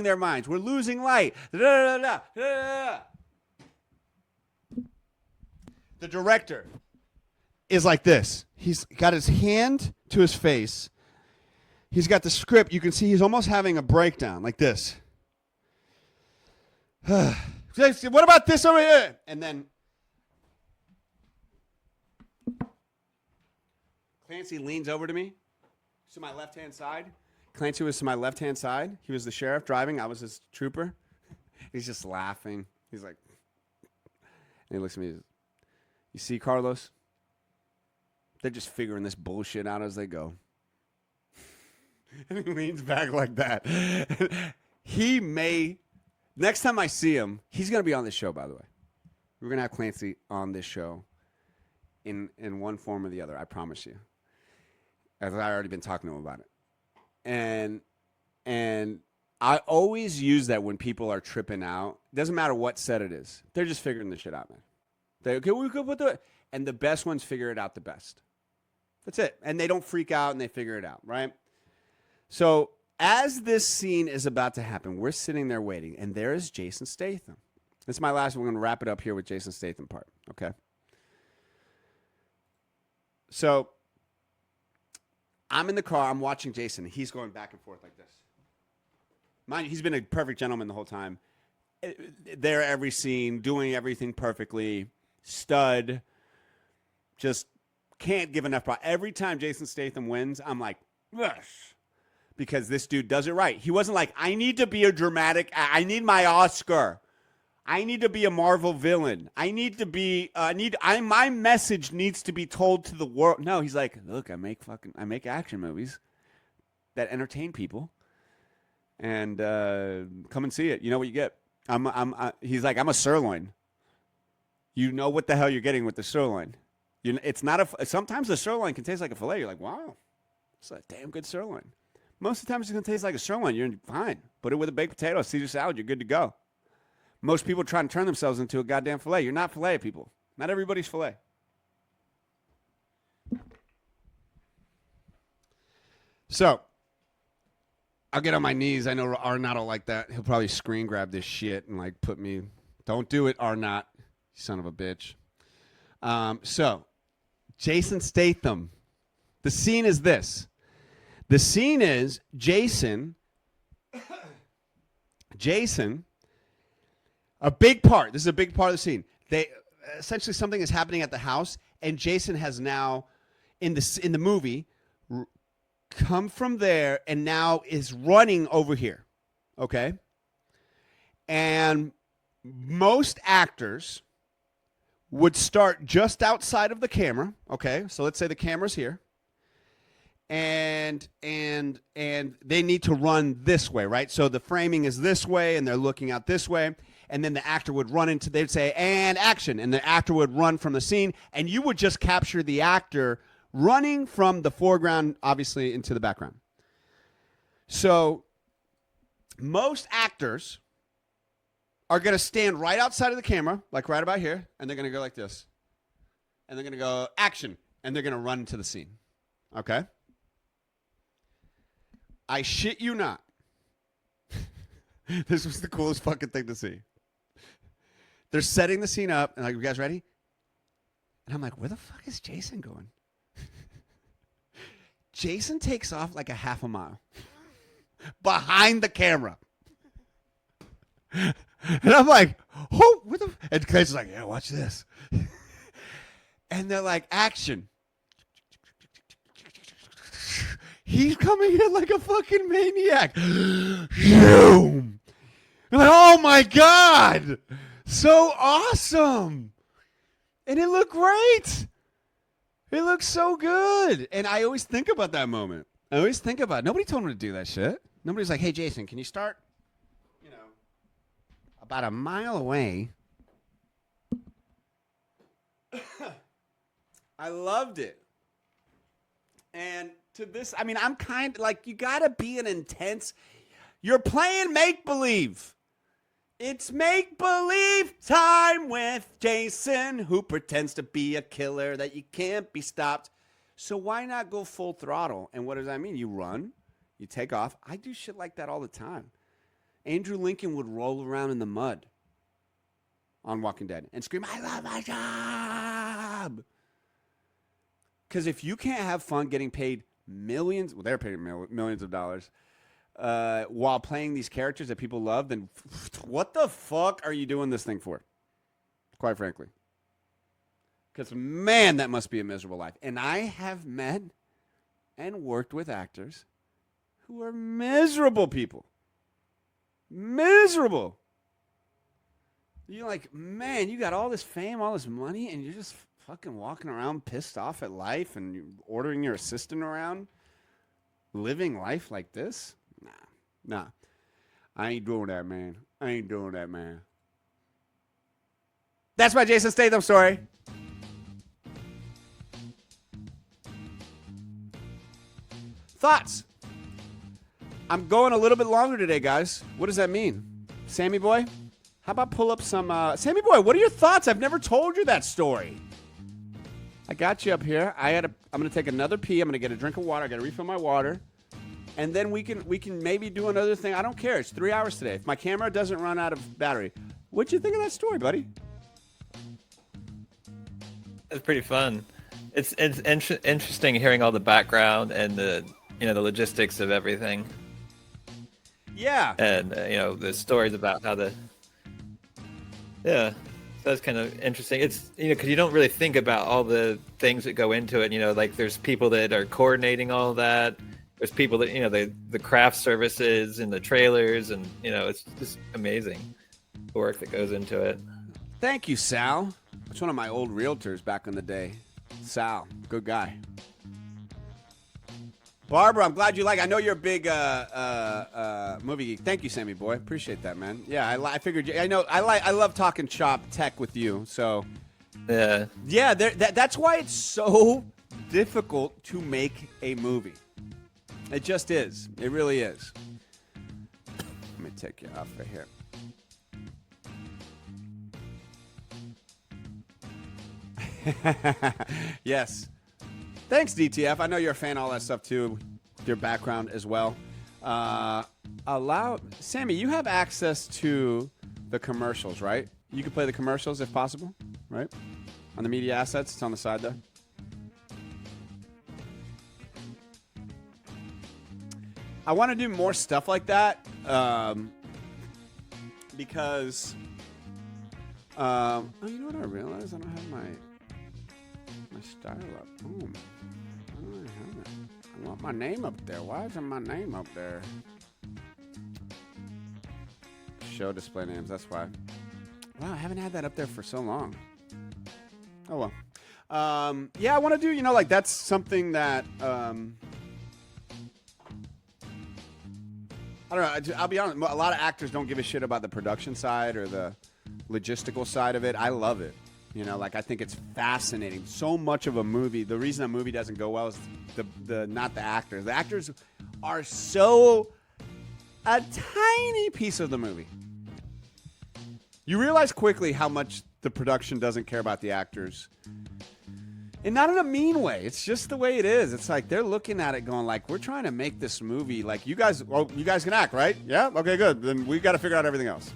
their minds. We're losing light. Da, da, da, da, da, da. The director is like this. He's got his hand to his face. He's got the script. You can see he's almost having a breakdown like this. What about this over here? And then Clancy leans over to me, to my left-hand side. Clancy was to my left-hand side. He was the sheriff driving. I was his trooper. He's just laughing. He's like, and he looks at me. You see, Carlos? They're just figuring this bullshit out as they go. And he leans back like that. He may, next time I see him, he's going to be on this show, by the way. We're going to have Clancy on this show in one form or the other, I promise you. As I've already been talking to him about it. And I always use that when people are tripping out. Doesn't matter what set it is. They're just figuring the shit out, man. Okay, we could put and the best ones figure it out the best. That's it. And they don't freak out and they figure it out, right? So as this scene is about to happen, we're sitting there waiting, and there is Jason Statham. This is my last one. We're going to wrap it up here with Jason Statham part, okay? So I'm in the car. I'm watching Jason. He's going back and forth like this. Mind you, he's been a perfect gentleman the whole time. There every scene, doing everything perfectly. Stud. Just can't give enough. Every time Jason Statham wins, I'm like, yes. Because this dude does it right. He wasn't like, I need to be a dramatic, I need my Oscar. I need to be a Marvel villain. I need to be, my message needs to be told to the world. No, he's like, look, I make action movies that entertain people. And come and see it. You know what you get. He's like, I'm a sirloin. You know what the hell you're getting with the sirloin. It's not sometimes the sirloin can taste like a filet. You're like, wow, it's a damn good sirloin. Most of the time it's going to taste like a sirloin. You're fine. Put it with a baked potato, Caesar salad, you're good to go. Most people try to turn themselves into a goddamn filet. You're not filet, people. Not everybody's filet. So, I'll get on my knees. I know Arnott will like that. He'll probably screen grab this shit and like put me. Don't do it, Arnott. Son of a bitch. So, Jason Statham. The scene is this. The scene is Jason, a big part. This is a big part of the scene. They essentially something is happening at the house, and Jason has now, in the movie, come from there and now is running over here. Okay? And most actors would start just outside of the camera. Okay? So let's say the camera's here. And they need to run this way, right? So the framing is this way, and they're looking out this way. And then the actor would run into, they'd say, and action. And the actor would run from the scene, and you would just capture the actor running from the foreground, obviously, into the background. So most actors are going to stand right outside of the camera, like right about here, and they're going to go like this. And they're going to go, action, and they're going to run into the scene. Okay? I shit you not. This was the coolest fucking thing to see. They're setting the scene up, and like, you guys ready? And I'm like, where the fuck is Jason going? Jason takes off like a half a mile behind the camera. And I'm like, oh, what the? And Clayton's like, yeah, watch this. And they're like, action. He's coming in like a fucking maniac. Boom. Like, oh my God. So awesome. And it looked great. It looked so good. And I always think about that moment. I always think about it. Nobody told him to do that shit. Nobody's like, hey, Jason, can you start, about a mile away? I loved it. And to this, I mean, I'm kind of like, you got to be an intense. You're playing make-believe. It's make-believe time with Jason, who pretends to be a killer that you can't be stopped. So why not go full throttle? And what does that mean? You run, you take off. I do shit like that all the time. Andrew Lincoln would roll around in the mud on Walking Dead and scream, "I love my job." Because if you can't have fun getting paid millions, well, they're paid millions of dollars, while playing these characters that people love, then what the fuck are you doing this thing for? Quite frankly. Because, man, that must be a miserable life. And I have met and worked with actors who are miserable people. Miserable. You're like, man, you got all this fame, all this money, and you're just fucking walking around pissed off at life and you're ordering your assistant around, living life like this? Nah. I ain't doing that, man. That's my Jason Statham story. Thoughts? I'm going a little bit longer today, guys. What does that mean? Sammy boy? How about pull up some... Sammy boy, what are your thoughts? I've never told you that story. I got you up here. I'm going to take another pee. I'm going to get a drink of water. I got to refill my water. And then we can maybe do another thing. I don't care. It's 3 hours today. If my camera doesn't run out of battery. What'd you think of that story, buddy? It's pretty fun. It's interesting hearing all the background and the logistics of everything. Yeah. And the stories about how so that's kind of interesting. It's because you don't really think about all the things that go into it. Like there's people that are coordinating all that. There's people that the craft services and the trailers, and it's just amazing the work that goes into it. Thank you, Sal. It's one of my old realtors back in the day. Sal, good guy. Barbara, I'm glad you like it. I know you're a big movie geek. Thank you, Sammy boy. Appreciate that, man. Yeah, I figured. I know. I love talking shop tech with you. So yeah. That's why it's so difficult to make a movie. It just is. It really is. Let me take you off right here. Yes. Thanks, DTF. I know you're a fan of all that stuff, too. Your background as well. Sammy, you have access to the commercials, right? You can play the commercials if possible, right? On the media assets. It's on the side there. I want to do more stuff like that because... you know what I realized? I don't have my style up. Boom. I don't have it. I want my name up there. Why isn't my name up there? Show display names. That's why. Wow, I haven't had that up there for so long. Oh, well. Yeah, I want to do, like that's something that... I don't know. I'll be honest. A lot of actors don't give a shit about the production side or the logistical side of it. I love it. I think it's fascinating. So much of a movie, the reason a movie doesn't go well is not the actors. The actors are so a tiny piece of the movie. You realize quickly how much the production doesn't care about the actors. And not in a mean way. It's just the way it is. It's like they're looking at it going like, we're trying to make this movie. Like, you guys can act, right? Yeah? Okay, good. Then we got to figure out everything else.